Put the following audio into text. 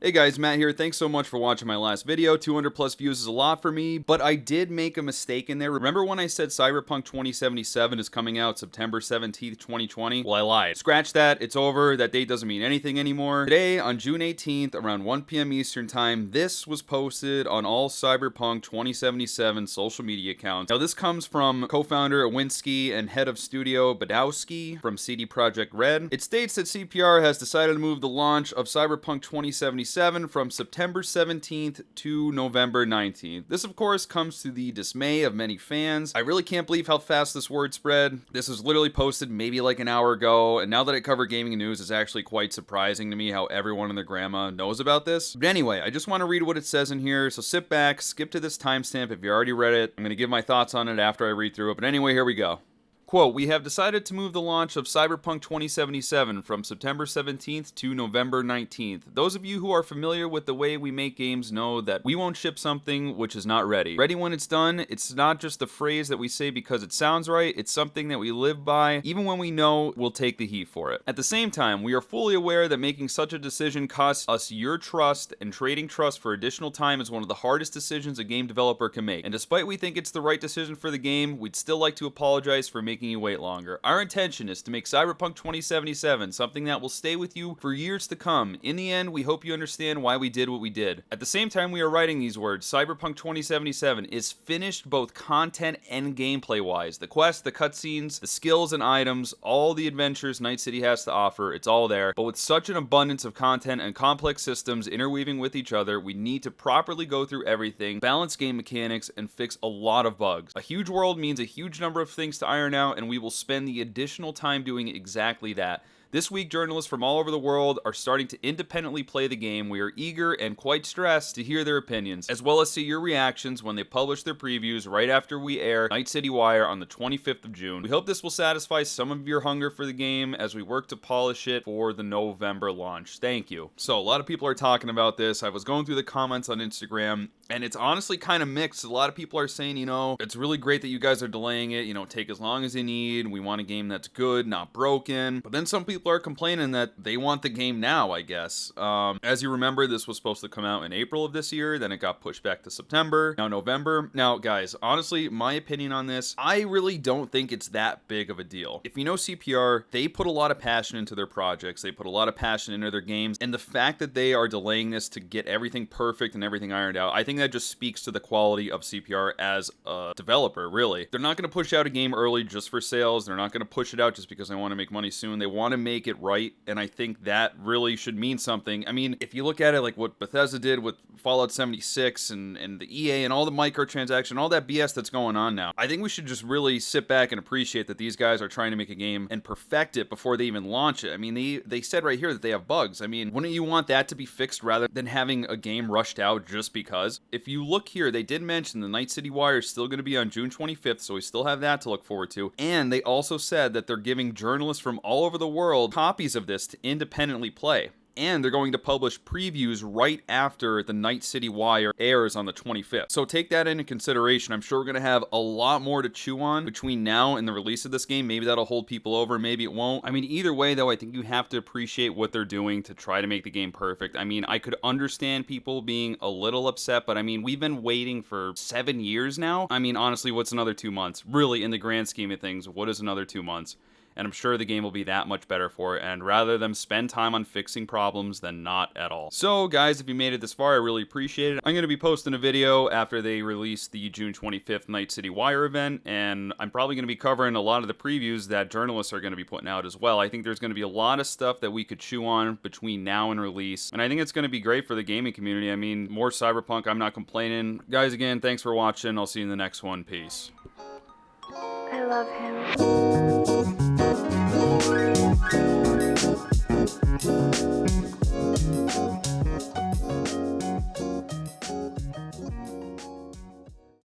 Hey guys, Matt here. Thanks so much for watching my last video. 200 plus views is a lot for me, but I did make a mistake in there. Remember when I said Cyberpunk 2077 is coming out September 17th, 2020? Well, I lied. Scratch that. It's over. That date doesn't mean anything anymore. Today, on June 18th, around 1 p.m. Eastern Time, this was posted on all Cyberpunk 2077 social media accounts. Now, this comes from co-founder Awinski and head of studio Badowski from CD Projekt Red. It states that CPR has decided to move the launch of Cyberpunk 2077 from September 17th to November 19th. This, of course, comes to the dismay of many fans. I really can't believe how fast this word spread. This was literally posted maybe like an hour ago, and now that I cover gaming news, it's actually quite surprising to me how everyone and their grandma knows about this. But anyway, I just want to read what it says in here, so sit back, skip to this timestamp if you already read it. I'm going to give my thoughts on it after I read through it, but anyway, here we go. Quote, we have decided to move the launch of Cyberpunk 2077 from September 17th to November 19th. Those of you who are familiar with the way we make games know that we won't ship something which is not ready. Ready when it's done, it's not just a phrase that we say because it sounds right, it's something that we live by, even when we know we'll take the heat for it. At the same time, we are fully aware that making such a decision costs us your trust, and trading trust for additional time is one of the hardest decisions a game developer can make. And despite we think it's the right decision for the game, we'd still like to apologize for making you wait longer. Our intention is to make Cyberpunk 2077 something that will stay with you for years to come. In the end, we hope you understand why we did what we did. At the same time we are writing these words, Cyberpunk 2077 is finished both content and gameplay wise. The quests, the cutscenes, the skills and items, all the adventures Night City has to offer, it's all there. But with such an abundance of content and complex systems interweaving with each other, we need to properly go through everything, balance game mechanics, and fix a lot of bugs. A huge world means a huge number of things to iron out, and we will spend the additional time doing exactly that. This week, journalists from all over the world are starting to independently play the game. We are eager and quite stressed to hear their opinions, as well as see your reactions when they publish their previews right after we air Night City Wire on the 25th of June. We hope this will satisfy some of your hunger for the game as we work to polish it for the November launch. Thank you. So, a lot of people are talking about this. I was going through the comments on Instagram, and it's honestly kind of mixed. A lot of people are saying, you know, it's really great that you guys are delaying it, you know, take as long as you need. We want a game that's good, not broken. But then some people are complaining that they want the game now, I guess. As you remember, this was supposed to come out in April of this year, then it got pushed back to September, now November. Now, guys, honestly, my opinion on this, I really don't think it's that big of a deal. If you know CPR, they put a lot of passion into their projects, they put a lot of passion into their games, and the fact that they are delaying this to get everything perfect and everything ironed out, I think that just speaks to the quality of CPR as a developer, really. They're not going to push out a game early just for sales, they're not going to push it out just because they want to make money soon, they want to make it right, and I think that really should mean something. I mean, if you look at it like what Bethesda did with Fallout 76 and the EA and all the microtransaction, all that BS that's going on now, I think we should just really sit back and appreciate that these guys are trying to make a game and perfect it before they even launch it. I mean, they said right here that they have bugs. I mean, wouldn't you want that to be fixed rather than having a game rushed out just because? If you look here, they did mention the Night City Wire is still going to be on June 25th, so we still have that to look forward to. And they also said that they're giving journalists from all over the world copies of this to independently play. And they're going to publish previews right after the Night City Wire airs on the 25th. So take that into consideration. I'm sure we're going to have a lot more to chew on between now and the release of this game. Maybe that'll hold people over, maybe it won't. I mean, either way, though, I think you have to appreciate what they're doing to try to make the game perfect. I mean, I could understand people being a little upset, but I mean, we've been waiting for 7 years now. I mean, honestly, what's another 2 months? Really, in the grand scheme of things, what is another 2 months? And I'm sure the game will be that much better for it, and rather them spend time on fixing problems than not at all. So guys, if you made it this far, I really appreciate it. I'm going to be posting a video after they release the June 25th Night City Wire event, and I'm probably going to be covering a lot of the previews that journalists are going to be putting out as well. I think there's going to be a lot of stuff that we could chew on between now and release, and I think it's going to be great for the gaming community. I mean, more Cyberpunk, I'm not complaining. Guys, again, thanks for watching. I'll see you in the next one. Peace. I love him.